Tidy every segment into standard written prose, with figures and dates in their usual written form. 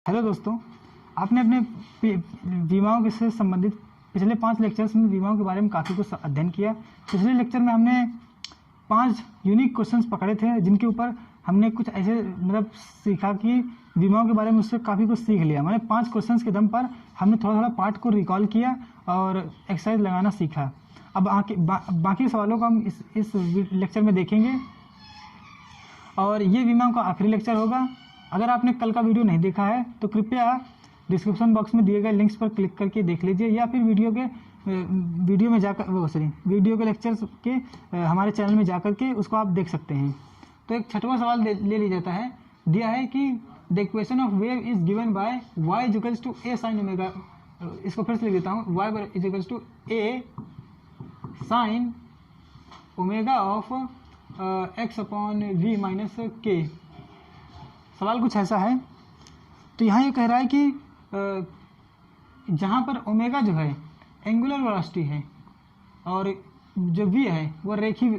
Hello दोस्तों, आपने अपने विमाओं के से संबंधित पिछले 5 लेक्चर्स में विमाओं के बारे में काफ़ी कुछ अध्ययन किया। पिछले लेक्चर में हमने 5 यूनिक क्वेश्चंस पकड़े थे जिनके ऊपर हमने कुछ ऐसे सीखा कि विमाओं के बारे में उससे काफ़ी कुछ सीख लिया। मैंने 5 क्वेश्चंस के दम पर हमने थोड़ा थोड़ा पार्ट को रिकॉल किया और एक्सरसाइज लगाना सीखा। अब बाकी सवालों को हम इस लेक्चर में देखेंगे और ये विमाओं का आखिरी लेक्चर होगा। अगर आपने कल का वीडियो नहीं देखा है तो कृपया डिस्क्रिप्शन बॉक्स में दिए गए लिंक्स पर क्लिक करके देख लीजिए या फिर वीडियो के लेक्चर्स के हमारे चैनल में जाकर के उसको आप देख सकते हैं। तो एक 6वां सवाल ले लिया जाता है। दिया है कि the equation of wave is given by y equals to a sin omega. इसको फिर से लिख देता हूँ, y equals to a sin omega of x upon v minus k। सवाल कुछ ऐसा है। तो यहाँ ये कह रहा है कि जहाँ पर ओमेगा जो है एंगुलर वेलोसिटी है और जो v है वो रेखीय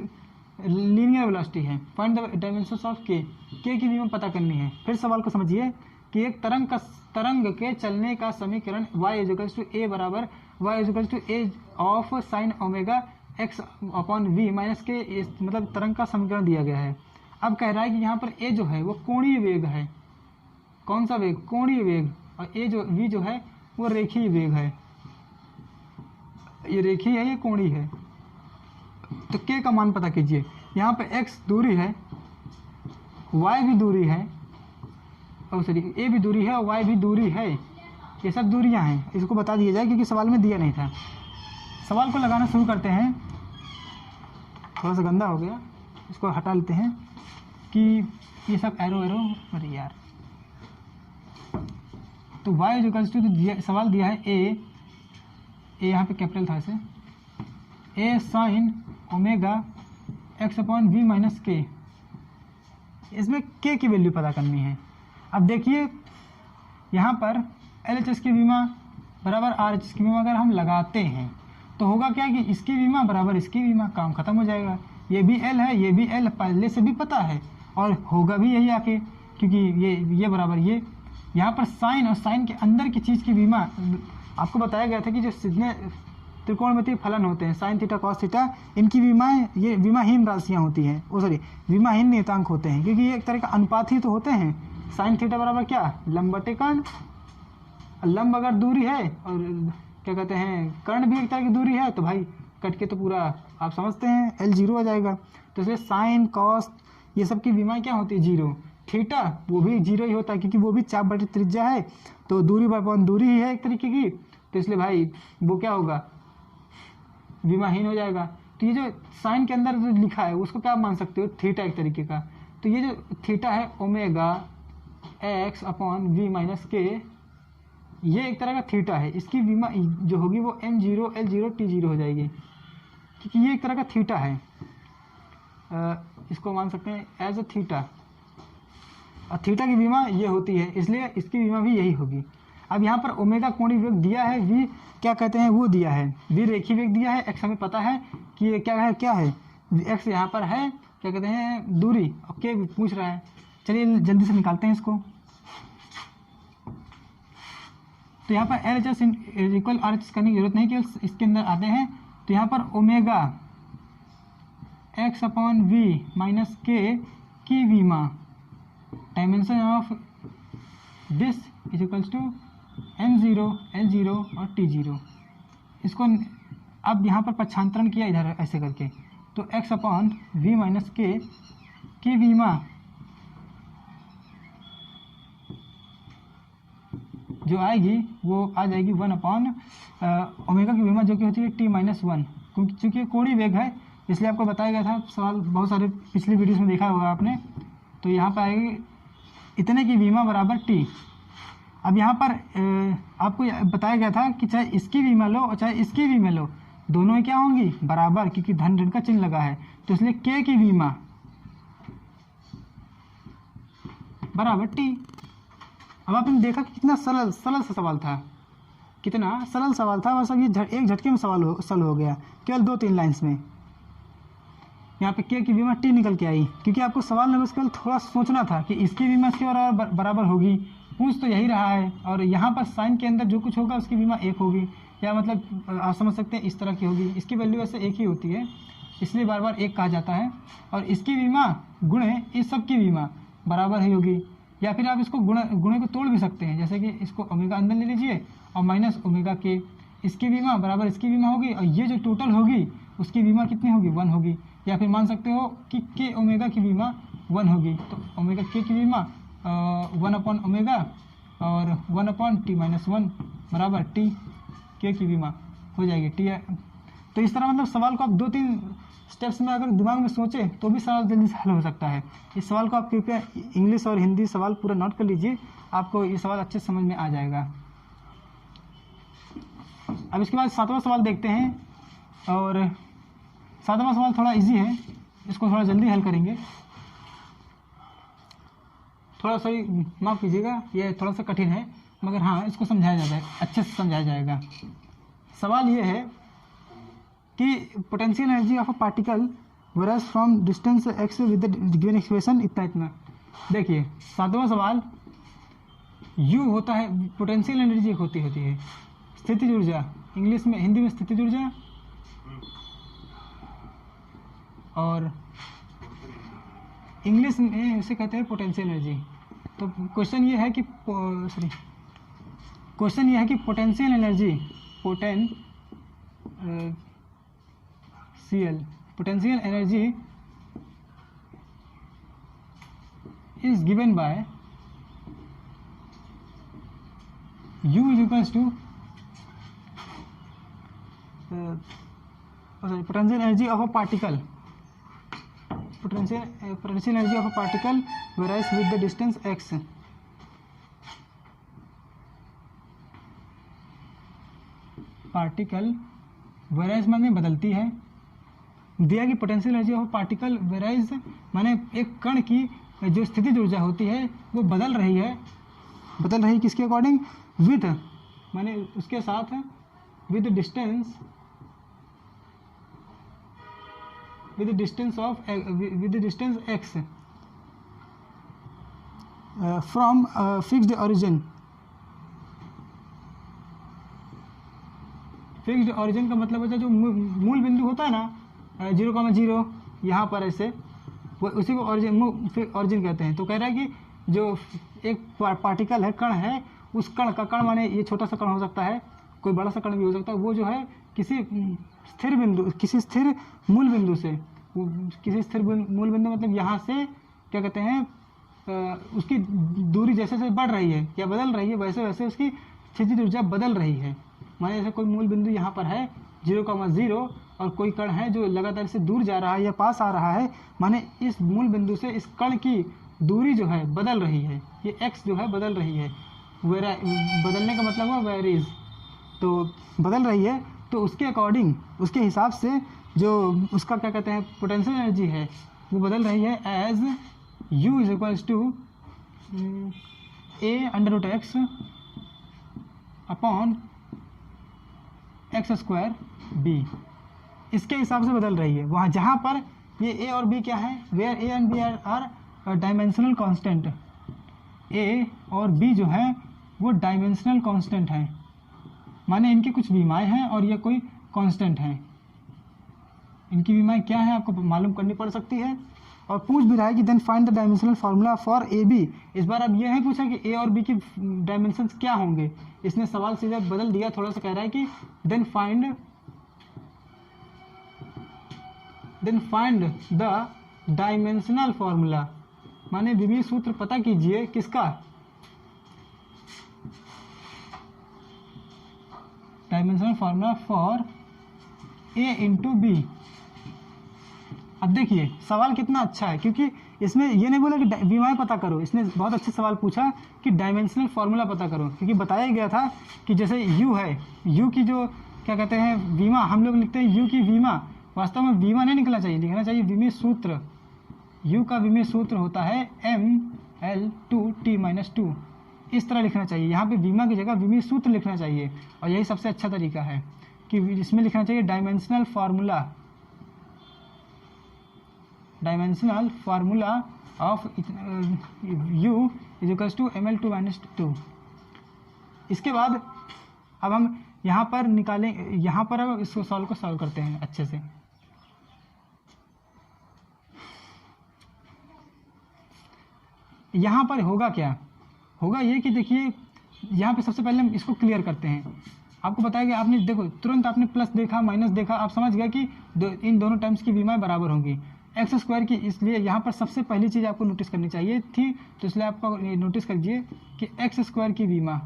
लीनियर वेलोसिटी है। Find the dimensions of k की विमा पता करनी है। फिर सवाल को समझिए कि एक तरंग के चलने का समीकरण y इक्वल्स टू a बराबर y equals to a of sine omega x upon v minus k, मतलब तरंग का समीकरण दिया गया है। अब कह रहा है कि यहाँ पर a जो है वो कोणीय वेग है। कौन सा वेग? कोणीय वेग। और v जो है वो रेखीय वेग है। ये रेखीय है, ये कोणीय है। तो k का मान पता कीजिए। यहाँ पे x दूरी है, y भी दूरी है, और सॉरी a भी दूरी है और y भी दूरी है। ये सब दूरियां हैं। इसको बता दिया जाए क्योंकि सवाल में दिया नहीं था। सवाल को लगाना शुरू करते हैं। थोड़ा सा गंदा हो गया, इसको हटा लेते हैं कि ये सब एरो अरे यार। तो y इक्वल्स टू सवाल दिया है a यहाँ पे कैपिटल था इसे, a sign omega x upon v minus k। इसमें k की वैल्यू पता करनी है। अब देखिए यहाँ पर LHS की विमा बराबर RHS की विमा अगर हम लगाते हैं तो होगा क्या कि इसकी विमा बराबर इसकी विमा, काम खत्म हो जाएगा। ये भी L है, ये भी L पहले से भी पता है और होगा भी यही आके, क्योंकि ये बराबर ये। यहाँ पर साइन और साइन के अंदर की चीज़ की विमा आपको बताया गया था कि जो जितने त्रिकोणमितीय फलन होते हैं साइन थीटा कॉस थीटा, इनकी विमाएँ ये विमाहीन राशियाँ होती हैं, विमाहीन नियतांक होते हैं, क्योंकि ये एक तरह का अनुपात ही तो होते हैं। साइन थीटा बराबर क्या? लंब बटे कर्ण। लंब अगर दूरी है और क्या कहते हैं कर्ण भी एक तरह की दूरी है तो भाई कट के तो पूरा आप समझते हैं L 0 आ जाएगा। तो इसलिए साइन कॉस ये सब की विमाएँ क्या होती है? 0। थीटा वो भी 0 ही होता है क्योंकि वो भी चाप बटे त्रिज्या है, तो दूरी बराबर दूरी ही है एक तरीके की। तो इसलिए भाई वो क्या होगा? विमाहीन हो जाएगा। तो ये जो साइन के अंदर जो लिखा है उसको क्या मान सकते हो? थीटा एक तरीके का। तो ये जो थीटा है omega x upon v minus k, ये एक तरह का थीटा है। इसकी विमा जो होगी वो m0 L0 T0 हो जाएगी क्योंकि ये एक तरह का थीटा है। इसको मान सकते हैं एज अ थीटा, और थीटा की विमा ये होती है, इसलिए इसकी विमा भी यही होगी। अब यहाँ पर ओमेगा कोणीय वेग दिया है, v क्या कहते हैं वो दिया है, v रेखीय वेग दिया है, x हमें पता है कि ये क्या है x यहाँ पर है क्या कहते हैं दूरी, और k पूछ रहा है। चलिए जल्दी से निकालते हैं इसको। तो यहाँ पर LHS इक्वल RHS करने की जरूरत नहीं, केवल इसके अंदर आते हैं। तो यहाँ पर omega x upon v minus k की विमा dimension of this is equals to m0 L0 और T0। इसको अब यहाँ पर पक्षांतरण किया इधर ऐसे करके, तो x upon v minus k की विमा जो आएगी वो आ जाएगी 1 अपॉन ओमेगा की विमा जो कि होती है t-1, क्योंकि कोणीय वेग है इसलिए आपको बताया गया था। सवाल बहुत सारे पिछली वीडियोस में देखा होगा आपने। तो यहाँ पर आएगी इतने की विमा बराबर t। अब यहाँ पर आपको बताया गया था कि चाहे इसकी विमा लो और चाहे इसकी विमा लो, दोनों ही क्या होंगी? बराबर, क्योंकि धन ऋण का चिन्ह लगा है। तो इसलिए k की विमा बराबर t। अब आपने देखा कि कितना सरल सा सवाल था, कितना सरल सवाल था, बस अब ये एक झटके में सॉल्व हो गया केवल 2-3 लाइन्स में। यहाँ पे k की विमा t निकल के आई, क्योंकि आपको सवाल में बस केवल थोड़ा सोचना था कि इसकी विमा इसके बराबर होगी पूछ तो यही रहा है, और यहाँ पर साइन के अंदर जो कुछ होगा उसकी बीमा 1 होगी, या मतलब आप समझ सकते हैं इस तरह की होगी। इसकी वैल्यू वैसे 1 ही होती है, इसलिए बार बार 1 कहा जाता है। और इसकी बीमा गुणे इस सब की बीमा बराबर ही होगी, या फिर आप इसको गुणे को तोड़ भी सकते हैं, जैसे कि इसको ओमेगा अंदर ले लीजिए और माइनस ओमेगा के, इसकी बीमा बराबर इसकी बीमा होगी, और ये जो टोटल होगी उसकी बीमा कितनी होगी, 1 होगी। या फिर मान सकते हो कि के ओमेगा की बीमा 1 होगी, तो ओमेगा के की बीमा 1 अपॉन ओमेगा और 1 अपॉन टी माइनस 1 बराबर टी के की बीमा हो जाएगी टी। तो इस तरह मतलब सवाल को आप 2-3 स्टेप्स में अगर दिमाग में सोचें तो भी सवाल जल्दी से हल हो सकता है। इस सवाल को आप कृपया इंग्लिश और हिंदी सवाल पूरा नोट कर लीजिए, आपको ये सवाल अच्छे समझ में आ जाएगा। अब इसके बाद 7वां सवाल देखते हैं, और 7वां सवाल थोड़ा इजी है, इसको थोड़ा जल्दी हल करेंगे। थोड़ा सा माफ़ कीजिएगा, ये थोड़ा सा कठिन है, मगर हाँ इसको समझाया जाता है, अच्छे से समझाया जाएगा। सवाल ये है कि potential energy of a particle varies from distance x with the given expression इतना। देखिए 7वां सवाल, U होता है, पोटेंशियल एनर्जी होती है स्थितिज ऊर्जा, इंग्लिश में हिंदी में स्थितिज ऊर्जा, और इंग्लिश में इसे कहते हैं पोटेंशियल एनर्जी। तो क्वेश्चन ये है कि potential energy potential energy is given by U is equals to potential energy of a particle, potential energy of a particle varies with the distance x। Particle varies माने बदलती है, दिया कि potential energy of particle varies माने एक कण की जो स्थितिज ऊर्जा होती है वो बदल रही है किसके अकॉर्डिंग, विद माने उसके साथ with distance with the distance x from fixed origin। Fixed origin का मतलब होता है जो मूल बिंदु होता है ना 0,0 यहाँ पर ऐसे, वो उसी को ऑरिजिन कहते हैं। तो कह रहा है कि जो एक पार्टिकल है, कण है, उस कण का, कण माने ये छोटा सा कण हो सकता है, कोई बड़ा सा कण भी हो सकता है, वो जो है किसी स्थिर मूल बिंदु से, मूल बिंदु मतलब यहाँ से क्या कहते हैं, उसकी दूरी जैसे जैसे बढ़ रही है या बदल रही है वैसे वैसे उसकी स्थितिज ऊर्जा बदल रही है। माने जैसे कोई मूल बिंदु यहाँ पर है 0,0 और कोई कण है जो लगातार से दूर जा रहा है या पास आ रहा है, माने इस मूल बिंदु से इस कण की दूरी जो है बदल रही है, ये x जो है बदल रही है। बदलने का मतलब है वेरीज, तो बदल रही है, तो उसके अकॉर्डिंग, उसके हिसाब से जो उसका क्या कहते हैं पोटेंशियल एनर्जी है वो बदल रही है as U is equals to a√x upon x² b, इसके हिसाब से बदल रही है। वहाँ जहाँ पर ये a और b क्या है, where a and b are dimensional constant, a और b जो है वो डायमेंशनल कांस्टेंट हैं, माने इनकी कुछ बीमाएं हैं और ये कोई कांस्टेंट हैं। इनकी बीमाएं क्या है आपको मालूम करनी पड़ सकती है। और पूछ भी रहा है कि then find the dimensional formula for a b. इस बार अब यह है पूछा कि ए और बी की डायमेंशंस क्या होंगे, इसने सवाल सीधा बदल दिया, थोड़ा सा कह रहा है कि then find the dimensional formula, माने विमीय सूत्र पता कीजिए किसका, dimensional formula for a into b. अब देखिए सवाल कितना अच्छा है, क्योंकि इसमें ये नहीं बोला कि बीमाएं पता करो, इसने बहुत अच्छे सवाल पूछा कि डायमेंशनल फार्मूला पता करो, क्योंकि बताया गया था कि जैसे u है, u की जो क्या कहते हैं बीमा, हम लोग लिखते हैं u की बीमा, वास्तव में बीमा नहीं निकलना चाहिए, लिखना चाहिए विमीय सूत्र। u का विमीय सूत्र होता है ml2t-2, इस तरह लिखना चाहिए। यहाँ पे बीमा की जगह विमीय सूत्र लिखना चाहिए, और यही सबसे अच्छा तरीका है कि इसमें लिखना चाहिए dimensional formula of u is equals to ml2 minus 2। इसके बाद अब हम यहाँ पर निकालें, यहाँ पर अब इसको सॉल्व करते हैं अच्छे से। यहाँ पर होगा क्या, होगा ये कि देखिए यहाँ पे सबसे पहले हम इसको क्लियर करते हैं। आपको बताया कि आपने देखो तुरंत आपने प्लस देखा माइनस देखा, आप समझ गए कि इन दोनों टर्म्स की विमाएं बराबर होंगी एक्स स्क्वायर की। इसलिए यहाँ पर सबसे पहली चीज़ आपको नोटिस करनी चाहिए थी, तो इसलिए आपको नोटिस करिए कि एक्स स्क्वायर की विमा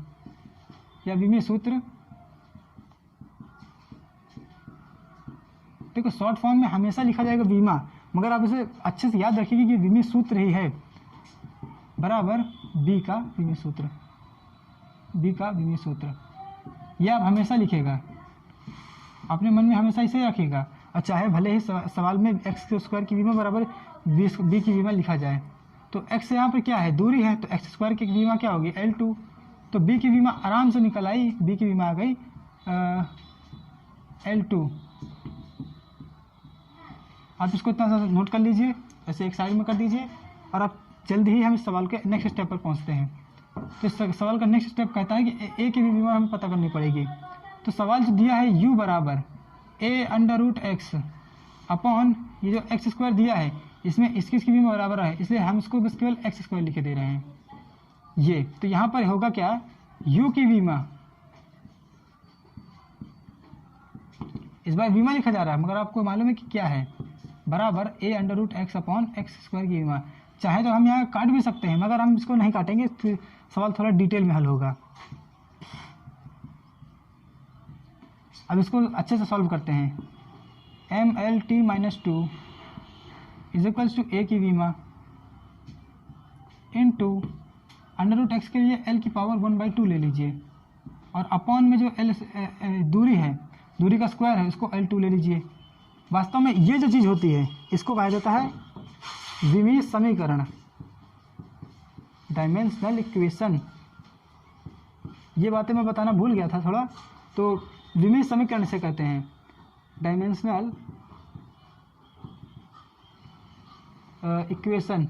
या विमीय सूत्र, देखो शॉर्ट फॉर्म में हमेशा लिखा जाएगा विमा, मगर आप इसे अच्छे से याद रखिए कि विमीय सूत्र ही है बराबर बी का विमीय सूत्र, बी का विमीय सूत्र। यह आप हमेशा लिखेगा, अपने मन में हमेशा इसे रखिएगा, और चाहे भले ही सवाल में एक्स स्क्वायर की विमा बराबर बी की विमा लिखा जाए। तो एक्स यहाँ पर क्या है, दूरी है, तो एक्स स्क्वायर की विमा क्या होगी L2, तो बी की विमा आराम से निकल आई, बी की विमा आ गई L2। आप इसको इतना सा नोट कर लीजिए, ऐसे एक साइड में कर दीजिए, और अब जल्दी ही हम इस सवाल के नेक्स्ट स्टेप पर पहुंचते हैं। तो इस सवाल का नेक्स्ट स्टेप कहता है कि ए की भी विमा हमें पता करनी पड़ेगी। तो सवाल जो दिया है u बराबर a√x अपॉन ये जो एक्स स्क्वायर दिया है, इसमें इसकी विमा बराबर है, इसलिए हम इसको बस केवल एक्स स्क्वायर लिखे दे रहे हैं ये। तो यहाँ पर होगा क्या, u की विमा, इस बार विमा लिखा जा रहा है मगर आपको मालूम है कि क्या है, बराबर a√x अपॉन एक्स स्क्वायर की विमा। चाहे तो हम यहाँ काट भी सकते हैं, मगर हम इसको नहीं काटेंगे, फिर सवाल थोड़ा डिटेल में हल होगा। अब इसको अच्छे से सॉल्व करते हैं। mlt minus 2 is equals to a की विमा इंटू √x के लिए l की पावर 1/2 ले लीजिए, और अपॉन में जो l दूरी है, दूरी का स्क्वायर है, उसको L2 ले लीजिए। वास्तव में ये जो चीज़ होती है इसको कहा जाता है विमीय समीकरण, डायमेंशनल इक्वेशन। ये बातें मैं बताना भूल गया था थोड़ा, तो विमीय समीकरण से कहते हैं डायमेंशनल इक्वेशन।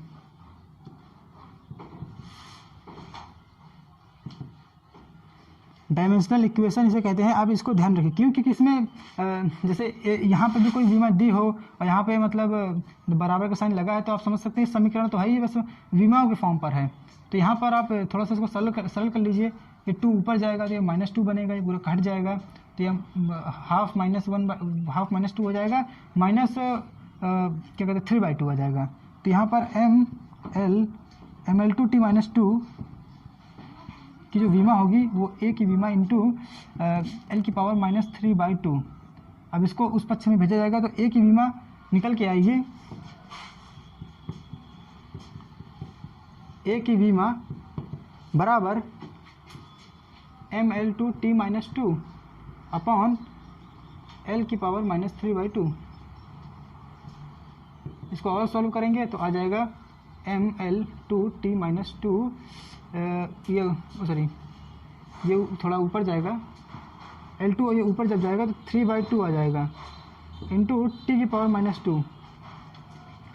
डायमेंशनल इक्वेशन इसे कहते हैं। आप इसको ध्यान रखिए, क्यों, क्योंकि इसमें जैसे यहाँ पर भी कोई विमा दी हो और यहाँ पे मतलब बराबर का साइन लगा है, तो आप समझ सकते हैं समीकरण तो है ही, बस विमाओं के फॉर्म पर है। तो यहाँ पर आप थोड़ा सा इसको सरल कर लीजिए। ये 2 ऊपर जाएगा तो ये -2 बनेगा, ये पूरा कट जाएगा, तो ये हाफ -2 हो जाएगा, माइनस क्या कहते हैं 3/2 आ जाएगा। तो यहाँ पर ml2t माइनस 2 की जो विमा होगी वो a की विमा इंटू l की पावर -3/2। अब इसको उस पक्ष में भेजा जाएगा तो a की विमा निकल के आएगी, a की विमा बराबर ml2t माइनस 2 अपॉन l की पावर -3/2। इसको और सॉल्व करेंगे तो आ जाएगा ml2t माइनस 2, ये थोड़ा ऊपर जाएगा L2, ये ऊपर जब जाएगा तो 3/2 आ जाएगा इंटू t की पावर -2।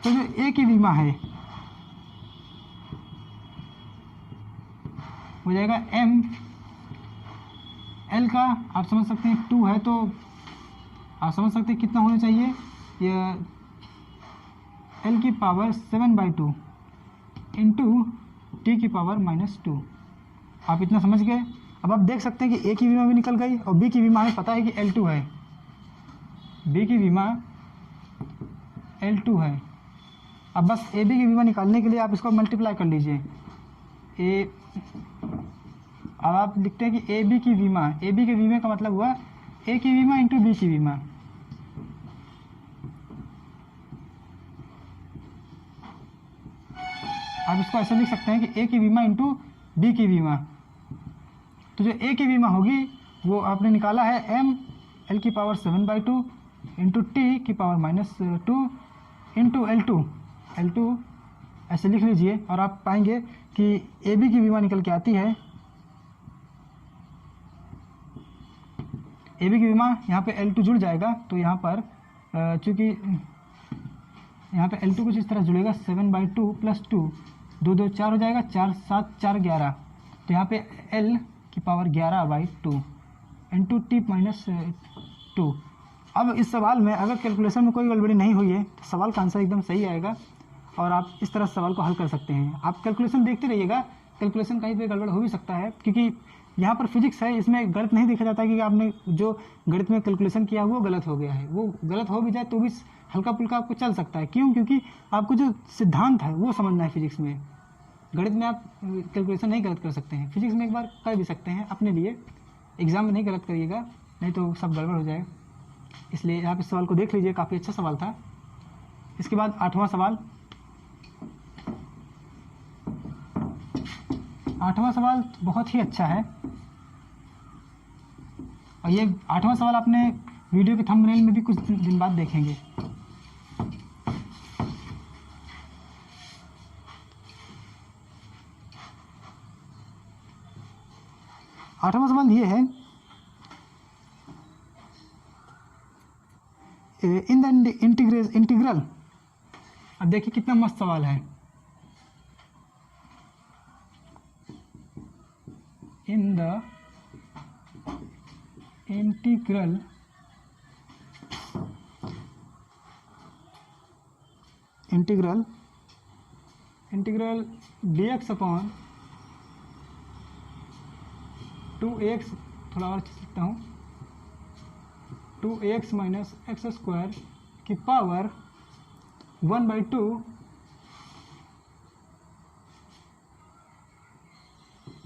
तो जो a की विमा है हो जाएगा m, l का आप समझ सकते हैं 2 है, तो आप समझ सकते हैं कितना होना चाहिए, ये l की पावर 7/2 इंटू टी की पावर -2। आप इतना समझ गए। अब आप देख सकते हैं कि ए की विमा भी निकल गई और बी की विमा हमें पता है कि L2 है, बी की विमा L2 है। अब बस ए बी की विमा निकालने के लिए आप इसको मल्टीप्लाई कर लीजिए। अब आप लिखते हैं कि ए बी की विमा, ए बी के विमा का मतलब हुआ ए की विमा इंटू बी की विमा। आप इसको ऐसे लिख सकते हैं कि ए की विमा इंटू बी की विमा। तो जो ए की विमा होगी वो आपने निकाला है m l की पावर 7/2 इंटू टी की पावर -2 इंटू L2 ऐसे लिख लीजिए, और आप पाएंगे कि ए बी की विमा निकल के आती है, ए बी की विमा यहाँ पे L2 जुड़ जाएगा, तो यहाँ पर चूँकि यहाँ पे L2 कुछ इस तरह जुड़ेगा 7/2 + 2, 2 2 4 हो जाएगा, 4 7 4 11, तो यहाँ पे L की पावर 11/2 इंटू T - 2। अब इस सवाल में अगर कैलकुलेशन में कोई गड़बड़ी नहीं हुई है तो सवाल का आंसर एकदम सही आएगा और आप इस तरह सवाल को हल कर सकते हैं। आप कैलकुलेशन देखते रहिएगा, कैलकुलेशन कहीं पे गड़बड़ हो भी सकता है, क्योंकि यहाँ पर फिजिक्स है, इसमें गलत नहीं देखा जाता है कि आपने जो गणित में कैलकुलेशन किया वो गलत हो गया है। वो गलत हो भी जाए तो भी हल्का फुल्का आपको चल सकता है। क्यों? क्योंकि आपको जो सिद्धांत है वो समझना है फिजिक्स में। गणित में आप कैलकुलेशन नहीं गलत कर सकते हैं, फिजिक्स में एक बार कर भी सकते हैं अपने लिए। एग्जाम में नहीं गलत करिएगा, नहीं तो सब गड़बड़ हो जाएगा। इसलिए आप इस सवाल को देख लीजिए, काफ़ी अच्छा सवाल था। इसके बाद 8वां सवाल। 8वां सवाल बहुत ही अच्छा है और ये 8वां सवाल आपने वीडियो के थंबनेल में भी कुछ दिन बाद देखेंगे। आठवां सवाल ये है, इन द इंटीग्रल। अब देखिए कितना मस्त सवाल है। In the integral dx upon 2x, थोड़ा और लिखता हूँ, 2x - x² की power 1/2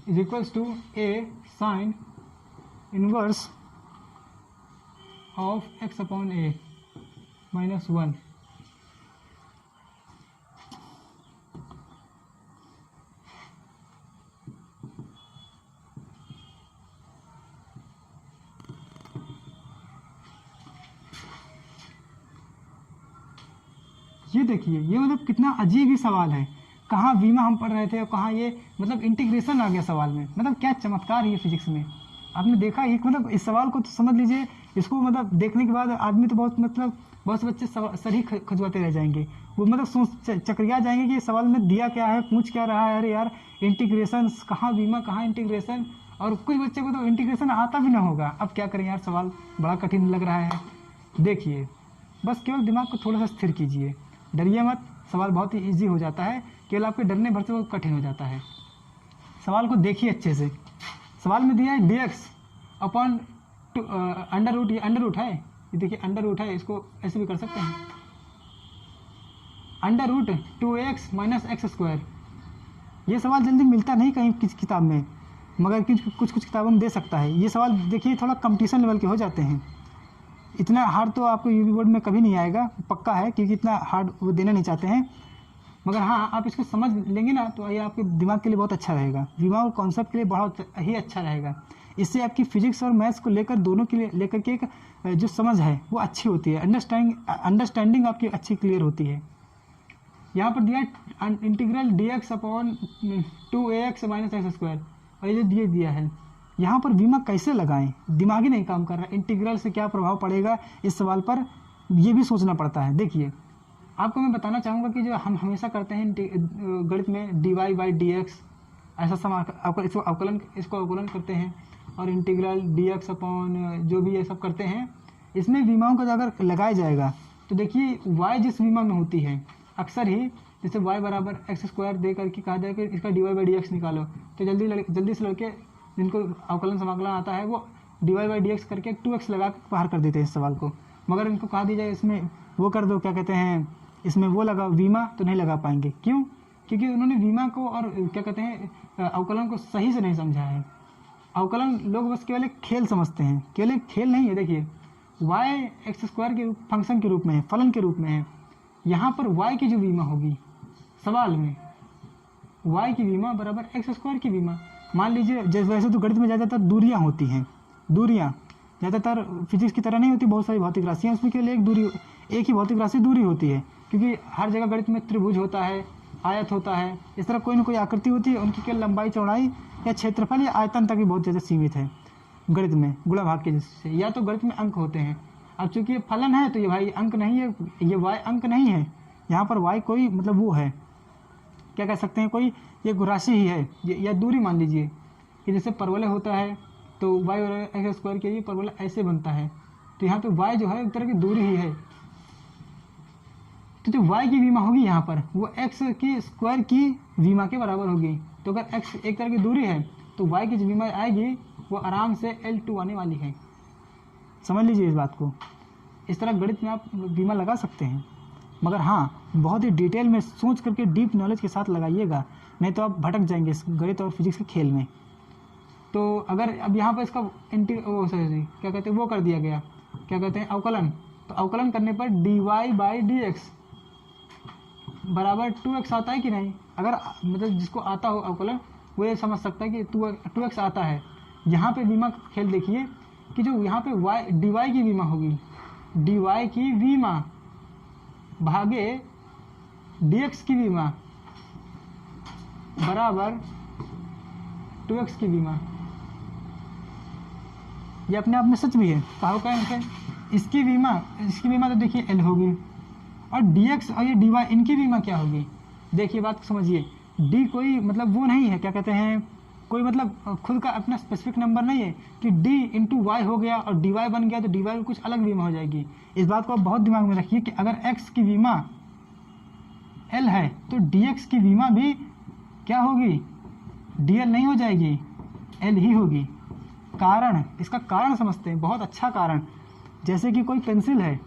is equals to a sin inverse of x upon a -1। ये देखिए, ये मतलब कितना अजीब ही सवाल है। कहाँ वीमा हम पढ़ रहे थे और कहाँ ये मतलब इंटीग्रेशन आ गया सवाल में। मतलब क्या चमत्कार है ये फिजिक्स में। आपने देखा ही, मतलब इस सवाल को तो समझ लीजिए, इसको मतलब देखने के बाद आदमी तो बहुत से बच्चे सर ही खजुआते रह जाएंगे। वो मतलब सोच चकरिया जाएंगे कि सवाल में दिया क्या है, पूछ क्या रहा है। अरे यार, इंटीग्रेशन कहाँ वीमा, कहाँ इंटीग्रेशन। और कुछ बच्चे को तो इंटीग्रेशन आता भी ना होगा। अब क्या करें यार, सवाल बड़ा कठिन लग रहा है। देखिए, बस केवल दिमाग को थोड़ा सा स्थिर कीजिए, डरिए मत। सवाल बहुत ही ईजी हो जाता है, केवल आपके डरने भर से वो कठिन हो जाता है। सवाल को देखिए अच्छे से। सवाल में दिया है dx अपॉन अंडर रूट। ये अंडर रूट है, ये देखिए अंडर रूट है, इसको ऐसे भी कर सकते हैं, अंडर रूट 2x - x²। ये सवाल जल्दी मिलता नहीं कहीं किसी किताब में, मगर कुछ किताबों में दे सकता है। ये सवाल देखिए थोड़ा कंपटीशन लेवल के हो जाते हैं। इतना हार्ड तो आपको यूपी बोर्ड में कभी नहीं आएगा, पक्का है, क्योंकि इतना हार्ड वो देना नहीं चाहते हैं। मगर हाँ, आप इसको समझ लेंगे ना तो ये आपके दिमाग के लिए बहुत अच्छा रहेगा, विमा और कॉन्सेप्ट के लिए बहुत ही अच्छा रहेगा। इससे आपकी फिजिक्स और मैथ्स को लेकर दोनों के लिए लेकर के एक जो समझ है वो अच्छी होती है, अंडरस्टैंडिंग आपकी अच्छी क्लियर होती है। यहाँ पर दिया integral dx upon 2ax - x², और ये जो दिया है, यहाँ पर विमा कैसे लगाएं, दिमाग ही नहीं काम कर रहा। इंटीग्रल से क्या प्रभाव पड़ेगा इस सवाल पर, ये भी सोचना पड़ता है। देखिए, आपको मैं बताना चाहूँगा कि जो हम हमेशा करते हैं गणित में dy/dx, ऐसा इसको अवकलन करते हैं, और इंटीग्रल dx अपॉन जो भी ये सब करते हैं, इसमें विमाओं का अगर लगाया जाएगा तो देखिए y जिस विमा में होती है अक्सर ही, जैसे y बराबर x² दे करके कहा जाए कि इसका dy/dx निकालो, तो जल्दी से लड़के जिनको अवकलन समाकलन आता है वो dy/dx करके 2x लगा कर बाहर कर देते हैं इस सवाल को। मगर इनको कहा दी जाए इसमें वो कर दो, क्या कहते हैं, इसमें वो लगा वीमा, तो नहीं लगा पाएंगे। क्यों? क्योंकि उन्होंने वीमा को और क्या कहते हैं अवकलन को सही से नहीं समझा है। अवकलन लोग बस केवल एक खेल समझते हैं, केवल एक खेल नहीं है। देखिए, y x² के फंक्शन के रूप में है, फलन के रूप में है। यहाँ पर y की जो वीमा होगी सवाल में, y की वीमा बराबर x² की वीमा। मान लीजिए, जैसे वैसे तो गणित में ज़्यादातर दूरियाँ होती हैं, दूरियाँ ज़्यादातर फिजिक्स की तरह नहीं होती, बहुत सारी भौतिक राशियाँ, उसमें केवल एक ही भौतिक राशि दूरी होती है। क्योंकि हर जगह गणित में त्रिभुज होता है, आयत होता है, इस तरह कोई ना कोई आकृति होती है, उनकी केवल लंबाई चौड़ाई या क्षेत्रफल या आयतन तक भी बहुत ज़्यादा सीमित है गणित में, गुणा भाग के जैसे। या तो गणित में अंक होते हैं। अब चूंकि ये फलन है तो ये भाई अंक नहीं है, ये y अंक नहीं है, यहाँ पर y कोई मतलब वो है, क्या कह सकते हैं, कोई ये राशि ही है, या दूरी मान लीजिए कि जैसे परवलय होता है तो y और एक्स स्क्वायर के लिए परवलय ऐसे बनता है, तो यहाँ पे y जो है एक तरह की दूरी ही है। तो जो y की विमा होगी यहाँ पर वो x की स्क्वायर की विमा के बराबर होगी। तो अगर x एक तरह की दूरी है तो y की जो विमा आएगी वो आराम से L2 आने वाली है। समझ लीजिए इस बात को। इस तरह गणित में आप विमा लगा सकते हैं, मगर हाँ बहुत ही डिटेल में सोच करके डीप नॉलेज के साथ लगाइएगा, नहीं तो आप भटक जाएंगे इस गणित और फिजिक्स के खेल में। तो अगर अब यहाँ पर इसका क्या कहते हैं वो कर दिया गया, क्या कहते हैं अवकलन, तो अवकलन करने पर dy/dx बराबर 2x आता है कि नहीं। अगर मतलब जिसको आता हो अवकलन वो ये समझ सकता है कि 2x आता है। यहाँ पे विमा खेल देखिए कि जो यहाँ पे dy की विमा होगी, dy की विमा भागे dx की विमा बराबर 2x की विमा। ये अपने आप में सच भी है, कहो क्या इसकी विमा तो देखिए L होगी, और dx और ये dy इनकी विमा क्या होगी। देखिए बात को समझिए, d कोई मतलब वो नहीं है, क्या कहते हैं, कोई मतलब खुद का अपना स्पेसिफिक नंबर नहीं है कि d इंटू वाई हो गया और dy बन गया तो dy की कुछ अलग विमा हो जाएगी। इस बात को आप बहुत दिमाग में रखिए कि अगर x की विमा L है तो dx की विमा भी क्या होगी, dl नहीं हो जाएगी, L ही होगी। कारण, इसका कारण समझते हैं, बहुत अच्छा कारण। जैसे कि कोई पेंसिल है,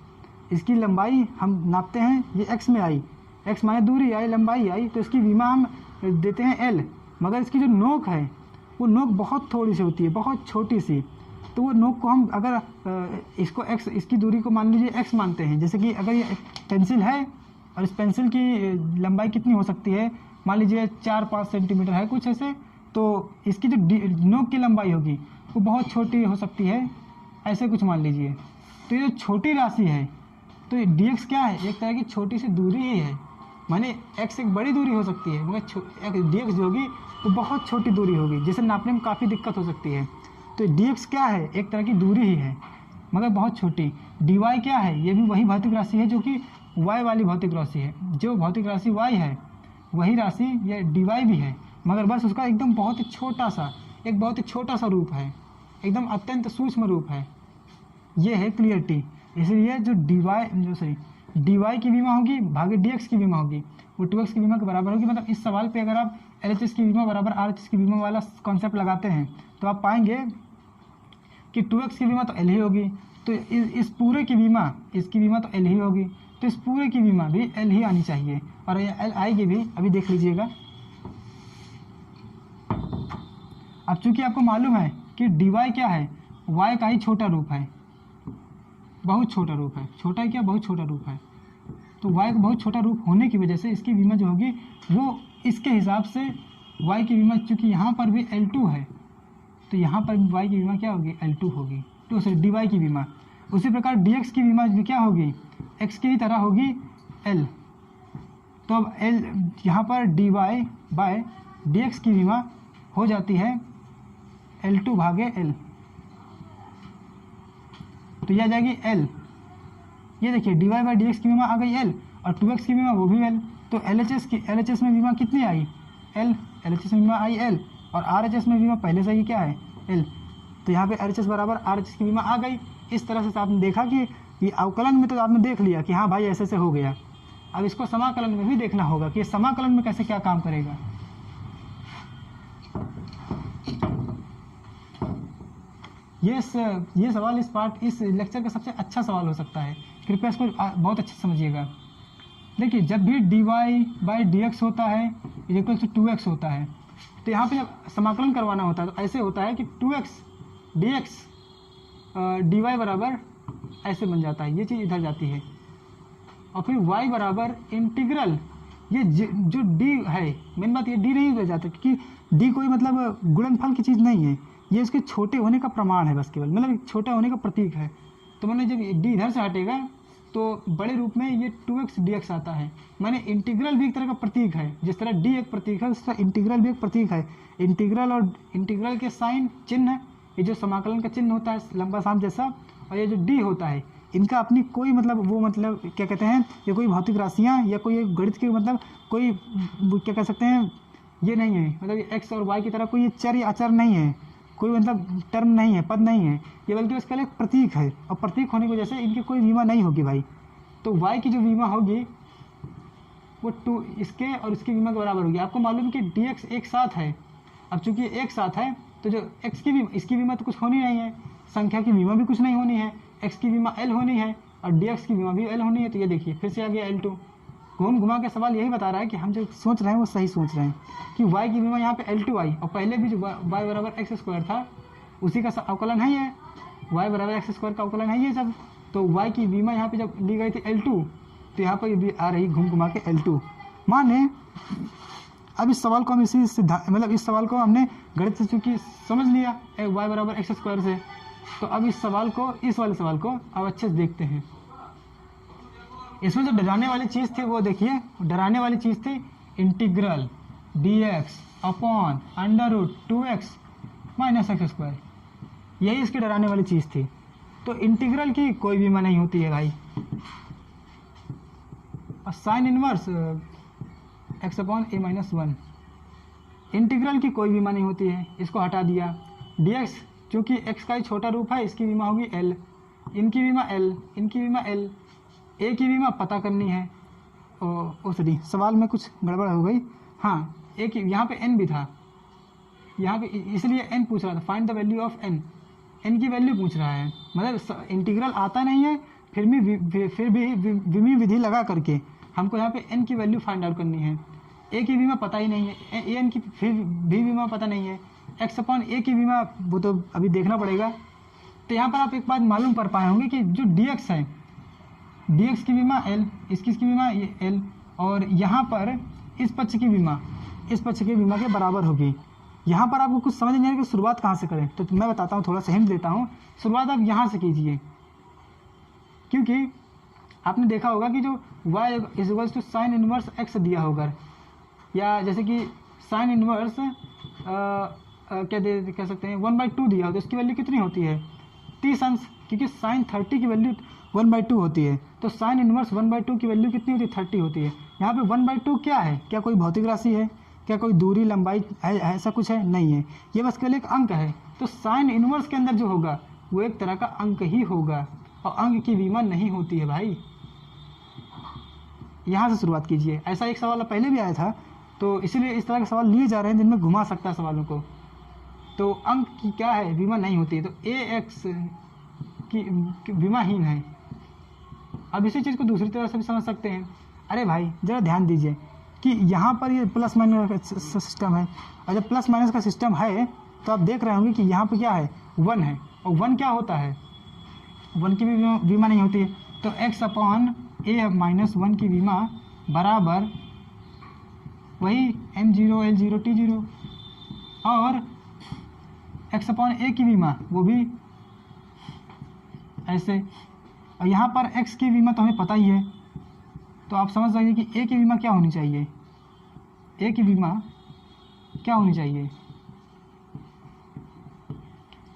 इसकी लंबाई हम नापते हैं, ये x में आई, x माने दूरी आई, लंबाई आई, तो इसकी विमा हम देते हैं L, मगर इसकी जो नोक है वो नोक बहुत थोड़ी सी होती है, बहुत छोटी सी। तो वो नोक को हम अगर इसको x, इसकी दूरी को मान लीजिए x मानते हैं। जैसे कि अगर ये पेंसिल है और इस पेंसिल की लंबाई कितनी हो सकती है, मान लीजिए 4-5 सेंटीमीटर है कुछ ऐसे, तो इसकी जो नोक की लंबाई होगी वो बहुत छोटी हो सकती है, ऐसे कुछ मान लीजिए। तो ये छोटी राशि है, तो dx क्या है, एक तरह की छोटी सी दूरी ही है। माने x एक बड़ी दूरी हो सकती है, मगर dx जो होगी वो बहुत छोटी दूरी होगी, जिसे नापने में काफ़ी दिक्कत हो सकती है। तो dx क्या है, एक तरह की दूरी ही है, मगर बहुत छोटी। dy क्या है, ये भी वही भौतिक राशि है जो कि y वाली भौतिक राशि है। जो भौतिक राशि y है वही राशि ये dy भी है, मगर बस उसका एकदम बहुत ही छोटा सा, एक बहुत ही छोटा सा रूप है, एकदम अत्यंत सूक्ष्म रूप है। ये है क्लियरिटी। इसलिए जो dy की विमा होगी भागे dx की विमा होगी वो 2x की विमा के बराबर होगी। मतलब इस सवाल पे अगर आप LHS की विमा बराबर RHS की विमा वाला कॉन्सेप्ट लगाते हैं तो आप पाएंगे कि 2x की विमा तो L ही होगी, तो इस पूरे की विमा, इसकी विमा तो L ही होगी, तो इस पूरे की विमा भी L ही आनी चाहिए, और ये L आएगी भी। अभी देख लीजिएगा। अब चूंकि आपको मालूम है कि dy क्या है, y का ही छोटा रूप है, बहुत छोटा रूप है, छोटा ही क्या, बहुत छोटा रूप है। तो y का बहुत छोटा रूप होने की वजह से इसकी विमा जो होगी वो इसके हिसाब से y की विमा, चूंकि यहाँ पर भी L2 है तो यहाँ पर भी y की विमा क्या होगी, L2 होगी, तो सॉरी dy की विमा। उसी प्रकार dx की विमा भी क्या होगी, x की ही तरह होगी, L। तो अब L यहाँ पर dy बाय dx की विमा हो जाती है L2 भागे L, तो यह आ जाएगी L। ये देखिए dy बाई dx की विमा आ गई L, और 2x की विमा वो भी L। तो LHS में विमा कितनी आई, L, LHS में विमा आई L, और RHS में विमा पहले से ही क्या है, L। तो यहाँ पे LHS बराबर RHS की विमा आ गई। इस तरह से आपने देखा कि ये अवकलन में तो आपने देख लिया कि हाँ भाई ऐसे हो गया। अब इसको समाकलन में भी देखना होगा कि समाकलन में कैसे क्या काम करेगा। ये सवाल इस लेक्चर का सबसे अच्छा सवाल हो सकता है, कृपया इसको बहुत अच्छे से समझिएगा। देखिए जब भी dy बाई dx होता है इक्वल टू 2x होता है, तो यहाँ पे जब समाकलन करवाना होता है तो ऐसे होता है कि 2x dx dy बराबर ऐसे बन जाता है, ये चीज़ इधर जाती है, और फिर y बराबर इंटीग्रल, ये जो d है, मेन बात ये d नहीं हो जाता क्योंकि d कोई मतलब गुणनफल की चीज़ नहीं है, ये उसके छोटे होने का प्रमाण है बस, केवल मतलब छोटा होने का प्रतीक है। तो मैंने जब d इधर से हटेगा तो बड़े रूप में ये 2x dx आता है। मैंने इंटीग्रल भी एक तरह का प्रतीक है, जिस तरह d एक प्रतीक है उस तरह इंटीग्रल भी एक प्रतीक है। इंटीग्रल और इंटीग्रल के साइन चिन्ह, ये जो समाकलन का चिन्ह होता है लंबा साम जैसा, और ये जो d होता है इनका अपनी कोई मतलब वो मतलब क्या कहते हैं, ये कोई भौतिक राशियाँ या कोई गणित के मतलब कोई क्या कह सकते हैं, ये नहीं है, मतलब एक्स और वाई की तरह कोई चर या अचर नहीं है, कोई मतलब टर्म नहीं है, पद नहीं है ये, बल्कि उसका एक प्रतीक है, और प्रतीक होने की वजह से इनकी कोई विमा नहीं होगी भाई। तो वाई की जो विमा होगी वो 2 इसके और इसकी विमा के बराबर होगी। आपको मालूम है कि डी एक्स एक साथ है, अब चूंकि एक साथ है तो जो एक्स की विमा, इसकी विमा तो कुछ होनी नहीं है, संख्या की विमा भी कुछ नहीं होनी है, एक्स की विमा एल होनी है और डी एक्स की विमा भी एल होनी है। तो ये देखिए फिर से आ गया L2। घूम घुमा के सवाल यही बता रहा है कि हम जो सोच रहे हैं वो सही सोच रहे हैं कि y की विमा यहाँ पे L2 आई, और पहले भी जो y बराबर एक्स स्क्वायर था उसी का अवकलन है ये, y बराबर एक्स स्क्वायर का अवकलन है ये सब। तो y की विमा यहाँ पे जब ली गई थी L2, तो यहाँ पर भी आ रही घूम घुमा के L2। माने अब इस सवाल को हम इसी सिद्धांत मतलब इस सवाल को हमने गणित से चूँकि समझ लिया y बराबर एक्स स्क्वायर से, तो अब इस सवाल को, इस वाले सवाल को अब अच्छे से देखते हैं। इसमें जो डराने वाली चीज़ थी वो देखिए, डराने वाली चीज़ थी integral dx upon √2x minus x square, यही इसकी डराने वाली चीज़ थी। तो इंटीग्रल की कोई विमा नहीं होती है भाई, और sign inverse x upon a-1, integral की कोई विमा नहीं होती है, इसको हटा दिया। dx चूँकि x का ही छोटा रूप है, इसकी विमा होगी l, इनकी विमा l, इनकी विमा l, a की विमा पता करनी है। सॉरी सवाल में कुछ गड़बड़ हो गई, हाँ a की यहाँ पे n भी था, यहाँ पे इसलिए n पूछ रहा था, find the value of n, n की वैल्यू पूछ रहा है, मतलब इंटीग्रल आता नहीं है फिर भी विमी विधि लगा करके हमको यहाँ पे n की वैल्यू फाइंड आउट करनी है। a की विमा पता ही नहीं है, a n की फिर भी विमा पता नहीं है, x अपॉन a की विमा वो तो अभी देखना पड़ेगा। तो यहाँ पर आप एक बात मालूम कर पाए होंगे कि जो dx है, dx की विमा l, इसकी विमा ये l, और यहाँ पर इस पक्ष की विमा इस पक्ष की विमा के बराबर होगी। यहाँ पर आपको कुछ समझ नहीं आ रहा कि शुरुआत कहाँ से करें, तो मैं बताता हूँ, थोड़ा सा हिंट देता हूँ। शुरुआत आप यहाँ से कीजिए, क्योंकि आपने देखा होगा कि जो y equals to sine inverse x दिया होगा, या जैसे कि साइन इनवर्स कह सकते हैं 1/2 दिया हो, तो इसकी वैल्यू कितनी होती है 30 अंश, क्योंकि साइन 30 की वैल्यू 1/2 होती है, तो साइन इनवर्स 1/2 की वैल्यू कितनी होती है 30 होती है। यहाँ पे 1/2 क्या है, क्या कोई भौतिक राशि है, क्या कोई दूरी लंबाई है, ऐसा कुछ है नहीं है, ये बस केवल एक अंक है। तो साइन इनवर्स के अंदर जो होगा वो एक तरह का अंक ही होगा, और अंक की विमा नहीं होती है भाई। यहाँ से शुरुआत कीजिए, ऐसा एक सवाल पहले भी आया था, तो इसीलिए इस तरह के सवाल लिए जा रहे हैं जिनमें घुमा सकता है सवालों को। तो अंक की क्या है, विमा नहीं होती है, तो ax की विमाहीन है। अब इसी चीज़ को दूसरी तरह से भी समझ सकते हैं। अरे भाई ज़रा ध्यान दीजिए कि यहाँ पर ये प्लस माइनस का सिस्टम है, और जब प्लस माइनस का सिस्टम है तो आप देख रहे होंगे कि यहाँ पर क्या है 1 है, और 1 क्या होता है, 1 की भी विमा नहीं होती है। तो x अपॉन a-1 की विमा बराबर वही m0 l0 t0, और x अपॉन a की विमा वो भी ऐसे, और यहाँ पर x की विमा तो हमें पता ही है, तो आप समझ सकते हैं कि a की विमा क्या होनी चाहिए, a की विमा क्या होनी चाहिए।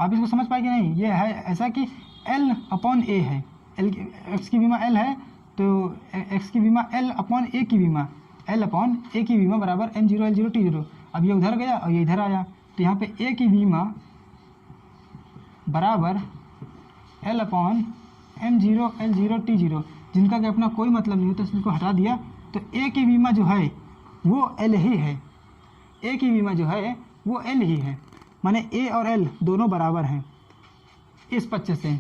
आप इसको समझ पाए कि नहीं, ये है ऐसा कि l अपॉन a है, x की विमा l है, तो x की विमा l अपॉन a की विमा, l अपॉन a की विमा बराबर m0 l0 t0। अब ये उधर गया और ये इधर आया, तो यहाँ पे a की विमा बराबर l upon m0 l0 t0, जिनका कि अपना कोई मतलब नहीं होता, इसको हटा दिया। तो a की विमा जो है वो l ही है, a की विमा जो है वो l ही है, माने a और l दोनों बराबर हैं। इस पक्ष से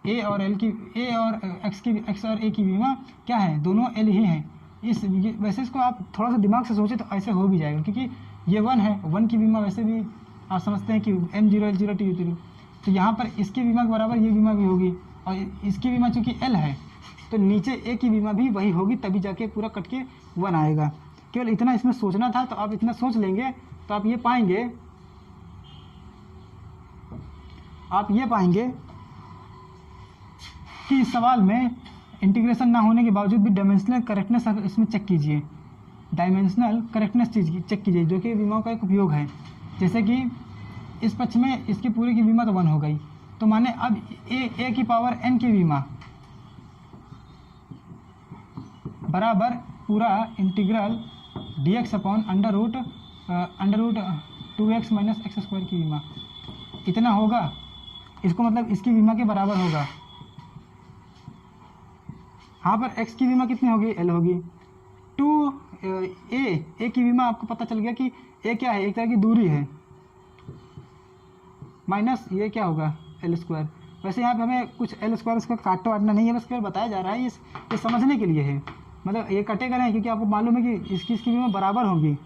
a और l की, a और x और a की विमा क्या है, दोनों l ही हैं। वैसे इसको आप थोड़ा सा दिमाग से सोचें तो ऐसे हो भी जाएगा, क्योंकि ये 1 है, 1 की विमा वैसे भी आप समझते हैं कि m0 l0 t0, तो यहाँ पर इसकी विमा के बराबर ये विमा भी होगी, और इसकी विमा चूँकि l है तो नीचे a की विमा भी वही होगी, तभी जाके पूरा कट के 1 आएगा। केवल इतना इसमें सोचना था, तो आप इतना सोच लेंगे तो आप ये पाएंगे कि इस सवाल में इंटीग्रेशन ना होने के बावजूद भी डायमेंशनल करेक्टनेस इसमें चेक कीजिए, डायमेंशनल करेक्टनेस चीज़ चेक कीजिए, जो कि विमाओं का एक उपयोग है। जैसे कि इस पक्ष में इसकी पूरी की विमा तो 1 हो गई, तो माने अब a की पावर n की विमा बराबर पूरा integral dx upon under root 2x minus x square की विमा इतना होगा। इसको मतलब इसकी विमा के बराबर होगा। यहाँ पर x की विमा कितनी होगी, l होगी। 2a की विमा आपको पता चल गया कि a क्या है, एक तरह की दूरी है, माइनस ये क्या होगा l स्क्वायर। वैसे यहाँ पे हमें कुछ l स्क्वायर उसका काटना वाटना नहीं है, बस केवल बताया जा रहा है, ये समझने के लिए है। मतलब ये कटेगा नहीं, क्योंकि आपको मालूम है कि इसकी विमा बराबर होंगी।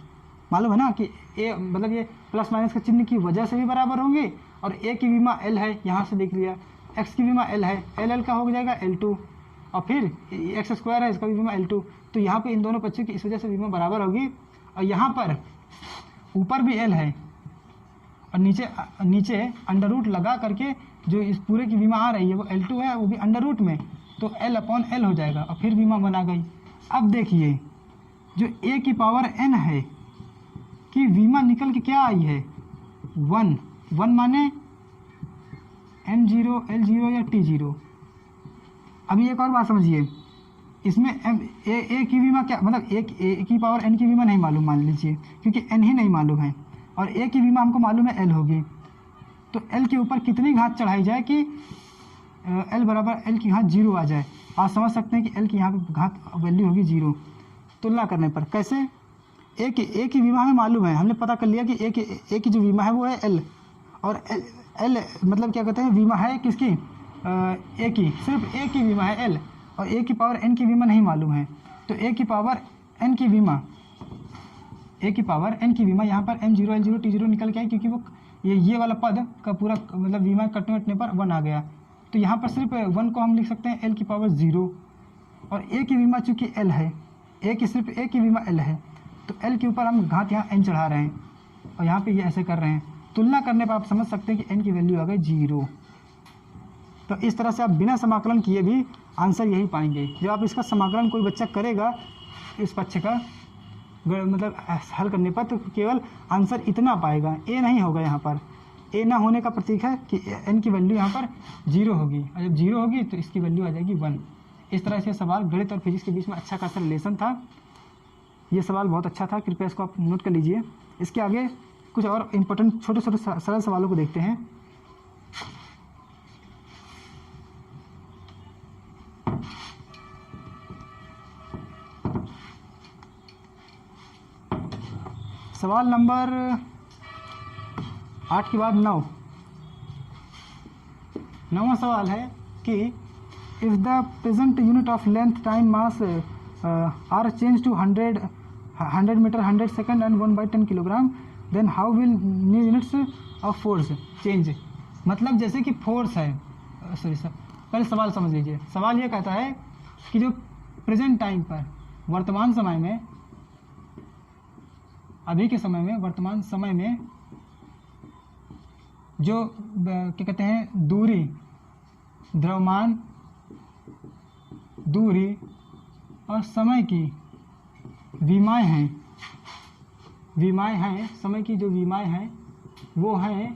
मालूम है ना कि ए मतलब ये प्लस माइनस के चिन्ह की वजह से भी बराबर होंगे, और ए की विमा l है, यहाँ से देख लिया, x की विमा l है, l का हो जाएगा L2, और फिर एक्स स्क्वायर है, इसका भी विमा L2। तो यहाँ पे इन दोनों पक्षों की इस वजह से विमा बराबर होगी। और यहाँ पर ऊपर भी l है और नीचे अंडर रूट लगा करके जो इस पूरे की विमा आ रही है वो L2 है, वो भी अंडर रूट में, तो L अपॉन L हो जाएगा और फिर विमा बना गई। अब देखिए जो a की पावर n है कि विमा निकल के क्या आई है 1 माने m0 l0 या t0। अभी एक और बात समझिए, इसमें a की विमा क्या मतलब a की पावर n की विमा नहीं मालूम मान लीजिए, क्योंकि n ही नहीं मालूम है, और a की विमा हमको मालूम है l होगी। तो l के ऊपर कितनी घात चढ़ाई जाए कि l बराबर l की घात 0 आ जाए। आप समझ सकते हैं कि l की यहाँ पे घात वैल्यू होगी 0। तुलना करने पर कैसे, a की विमा हमें मालूम है, हमने पता कर लिया कि a की जो विमा है वो है l, और l मतलब क्या कहते हैं विमा है किसकी, a की, सिर्फ a की विमा है l, और a की पावर n की विमा नहीं मालूम है। तो a की पावर n की विमा यहाँ पर m0 l0 t0 निकल के आई, क्योंकि वो ये वाला पद का पूरा मतलब विमा कटने पर 1 आ गया। तो यहाँ पर सिर्फ 1 को हम लिख सकते हैं l की पावर 0, और a की विमा चूँकि l है, सिर्फ a की विमा l है, तो l के ऊपर हम घात यहाँ n चढ़ा रहे हैं, और यहाँ पे ये ऐसे कर रहे हैं। तुलना करने पर आप समझ सकते हैं कि n की वैल्यू आ गई 0। तो इस तरह से आप बिना समाकलन किए भी आंसर यही पाएंगे। जब आप इसका समाकलन कोई बच्चा करेगा इस पक्ष का मतलब हल करने पर, तो केवल आंसर इतना पाएगा, a नहीं होगा। यहाँ पर a ना होने का प्रतीक है कि n की वैल्यू यहाँ पर 0 होगी, और जब 0 होगी तो इसकी वैल्यू आ जाएगी 1। इस तरह से सवाल गणित और फिजिक्स के बीच में अच्छा खासा रिलेशन था। ये सवाल बहुत अच्छा था, कृपया इसको आप नोट कर लीजिए। इसके आगे कुछ और इम्पोर्टेंट छोटे छोटे सरल सवालों को देखते हैं। सवाल नंबर 8 के बाद 9वां सवाल है कि if the present unit of length time mass are change to 100 metre 100 second and 1/10 kilogram, then how will new units of force change. मतलब जैसे कि फोर्स है, सॉरी सर पहले सवाल समझ लीजिए। सवाल ये कहता है कि जो प्रेजेंट टाइम पर वर्तमान समय में, अभी के समय में, वर्तमान समय में जो क्या कहते हैं दूरी, द्रव्यमान दूरी और समय की विमाएं हैं, समय की जो विमाएं हैं वो हैं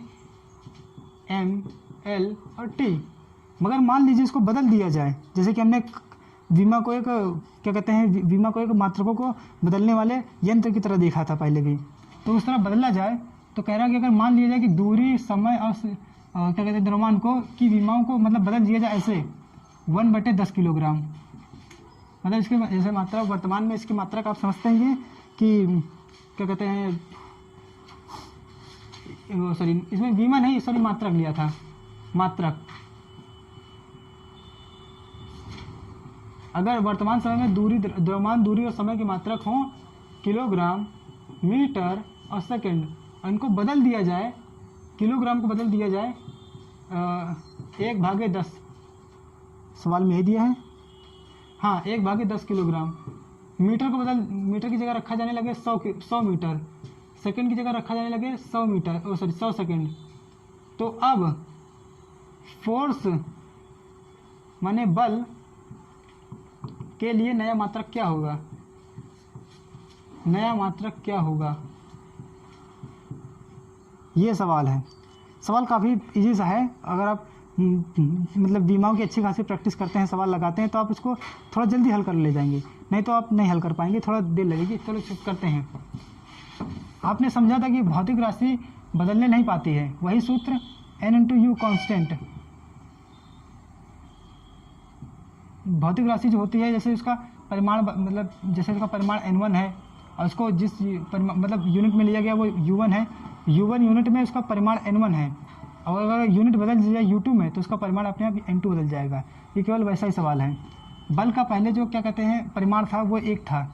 m, l और t। मगर मान लीजिए इसको बदल दिया जाए, जैसे कि हमने विमा को एक क्या कहते हैं विमा को एक मात्रकों को बदलने वाले यंत्र की तरह देखा था पहले भी, तो उस तरह बदला जाए। तो कह रहा है कि अगर मान लिया जाए कि दूरी, समय और क्या कहते हैं द्रव्यमान को की विमाओं को मतलब बदल दिया जाए ऐसे 1/10 किलोग्राम, मतलब इसकी जैसे मात्रा वर्तमान में इसकी मात्रा का आप समझते हैं कि क्या कहते हैं, सॉरी इसमें विमा नहीं, सॉरी मात्रक लिया था, मात्रक। अगर वर्तमान समय में दूरी, द्रव्यमान दूरी और समय की मात्रक हों किलोग्राम, मीटर और सेकंड, और इनको बदल दिया जाए, किलोग्राम को बदल दिया जाए 1/10, सवाल में यही दिया है, हाँ 1/10 किलोग्राम। मीटर को मीटर की जगह रखा जाने लगे 100 मीटर, सेकंड की जगह रखा जाने लगे 100 मीटर, सॉरी 100 सेकंड। तो अब फोर्स माने बल के लिए नया मात्रक क्या होगा, नया मात्रक क्या होगा, ये सवाल है। सवाल काफ़ी इजी सा है, अगर आप मतलब विमाओं की अच्छी खासी प्रैक्टिस करते हैं, सवाल लगाते हैं, तो आप इसको थोड़ा जल्दी हल कर ले जाएंगे। नहीं तो आप नहीं हल कर पाएंगे, थोड़ा देर लगेगी। चलो करते हैं। आपने समझा था कि भौतिक राशि बदलने नहीं पाती है, वही सूत्र n × u कांस्टेंट। भौतिक राशि जो होती है, जैसे उसका परिमाण मतलब जैसे उसका परिमाण n1 है और उसको जिस मतलब यूनिट में लिया गया वो u1 है, u1 यूनिट में उसका परिमाण n1 है, और अगर यूनिट बदल जाए u2 में तो उसका परिमाण अपने आप n2 बदल जाएगा। ये केवल वैसा ही सवाल है। बल का पहले जो क्या कहते हैं परिमाण था वो 1 था,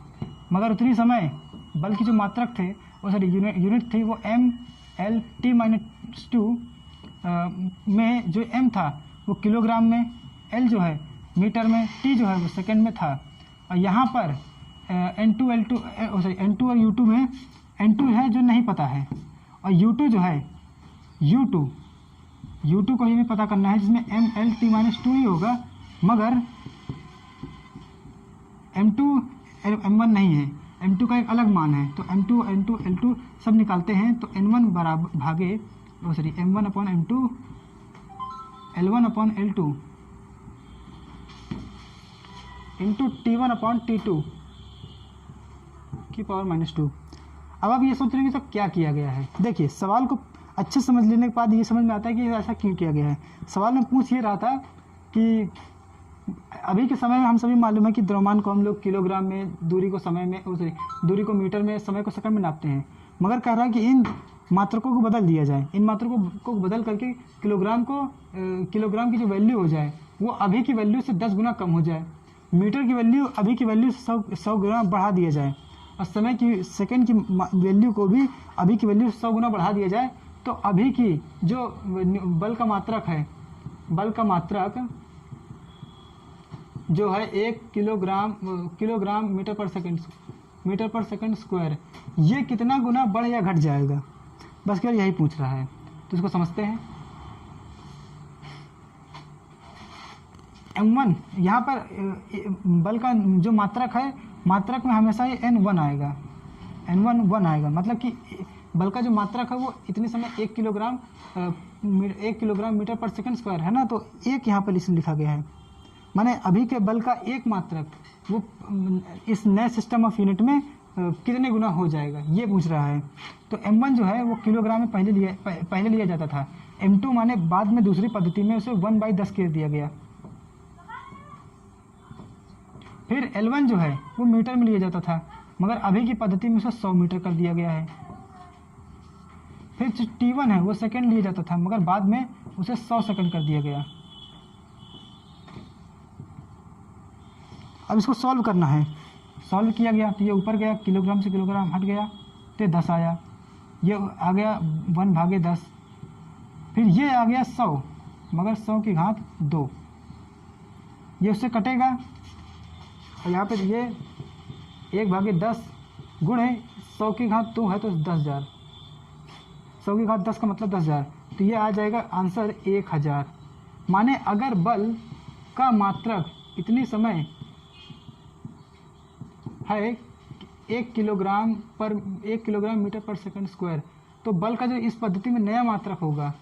मगर उतनी समय बल की जो मात्रक थे वो सॉरी यूनिट थी वो m/L/t-2 में जो m था वो किलोग्राम में, l जो है मीटर में, t जो है वो सेकंड में था। और यहाँ पर n2 और u2 में n2 है जो नहीं पता है, और u2 जो है u2 को ही हमें पता करना है, जिसमें m/L/t-2 ही होगा, मगर m2 m1 नहीं है, m2 का एक अलग मान है। तो m2 n2 l2 सब निकालते हैं तो n1 बराबर भागे m1/m2 L1/L2 इंटू T1/T2 की पावर -2। अब आप ये सोच रहे हैं कि तो क्या किया गया है। देखिए सवाल को अच्छे समझ लेने के बाद ये समझ में आता है कि ऐसा क्यों किया गया है। सवाल में पूछ ये रहा था कि अभी के समय में हम सभी मालूम है कि द्रव्यमान को हम लोग किलोग्राम में, दूरी को समय में, दूरी को मीटर में, समय को सेकंड में नापते हैं, मगर कह रहा है कि इन मात्रकों को बदल दिया जाए, इन मात्रकों को बदल करके किलोग्राम की जो वैल्यू हो जाए वो अभी की वैल्यू से 10 गुना कम हो जाए, मीटर की वैल्यू अभी की वैल्यू से 100 गुना बढ़ा दिया जाए, और समय की सेकंड की वैल्यू को भी अभी की वैल्यू से 100 गुना बढ़ा दिया जाए। तो अभी की जो बल का मात्रक है, बल का मात्रक जो है 1 किलोग्राम मीटर पर सेकंड स्क्वायर, ये कितना गुना बढ़ या घट जाएगा, बस केवल यही पूछ रहा है। तो इसको समझते हैं। m1 यहाँ पर बल का जो मात्रक है, मात्रक में हमेशा ये n1 आएगा, n1 आएगा, मतलब कि बल का जो मात्रक है वो इतने समय 1 किलोग्राम मीटर पर सेकंड स्क्वायर है ना, तो एक यहाँ पर इसमें लिखा गया है, माने अभी के बल का एक मात्रक वो इस नए सिस्टम ऑफ यूनिट में कितने गुना हो जाएगा, ये पूछ रहा है। तो m1 जो है वो किलोग्राम में पहले लिया जाता था, m2 माने बाद में दूसरी पद्धति में उसे 1/10 कर दिया गया। फिर L1 जो है वो मीटर में लिया जाता था, मगर अभी की पद्धति में उसे 100 मीटर कर दिया गया है। फिर T1 है वो सेकंड लिया जाता था, मगर बाद में उसे 100 सेकंड कर दिया गया। अब इसको सॉल्व करना है। सॉल्व किया गया तो ये ऊपर गया, किलोग्राम से किलोग्राम हट गया तो 10 आया, ये आ गया 1/10। फिर ये आ गया 100, मगर 100 की घात 2, ये उससे कटेगा, और यहाँ पे ये 1/10 गुणे 100 की घात 2 है तो 10,000, 100 की घात 10 का मतलब 10,000, तो ये आ जाएगा आंसर 1000। माने अगर बल का मात्रक इतनी समय है 1 किलोग्राम मीटर पर सेकंड स्क्वायर, तो बल का जो इस पद्धति में नया मात्रक होगा,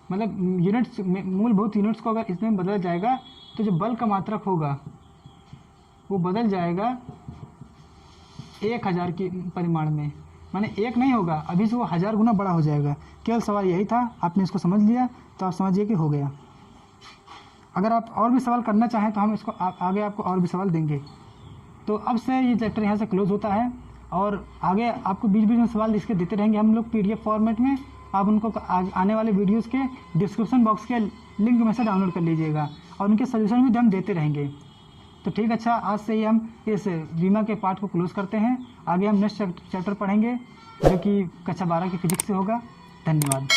मतलब यूनिट्स मूलभूत यूनिट्स को अगर इसमें बदल जाएगा तो जो बल का मात्रक होगा वो बदल जाएगा 1000 की परिमाण में, माने 1 नहीं होगा, अभी से वो 1000 गुना बड़ा हो जाएगा। केवल सवाल यही था, आपने इसको समझ लिया तो आप समझिए कि हो गया। अगर आप और भी सवाल करना चाहें तो हम इसको आगे आपको और भी सवाल देंगे। तो अब से ये चैप्टर यहाँ से क्लोज होता है, और आगे आपको बीच बीच में सवाल इसके देते रहेंगे हम लोग PDF फॉर्मेट में। आप उनको आने वाले वीडियोस के डिस्क्रिप्शन बॉक्स के लिंक में से डाउनलोड कर लीजिएगा, और उनके सोल्यूशन भी हम देते रहेंगे। तो ठीक, अच्छा, आज से ही हम इस रीमा के पार्ट को क्लोज करते हैं। आगे हम नेक्स्ट चैप्टर पढ़ेंगे जो कि कक्षा 12 की फिजिक्स से होगा। धन्यवाद।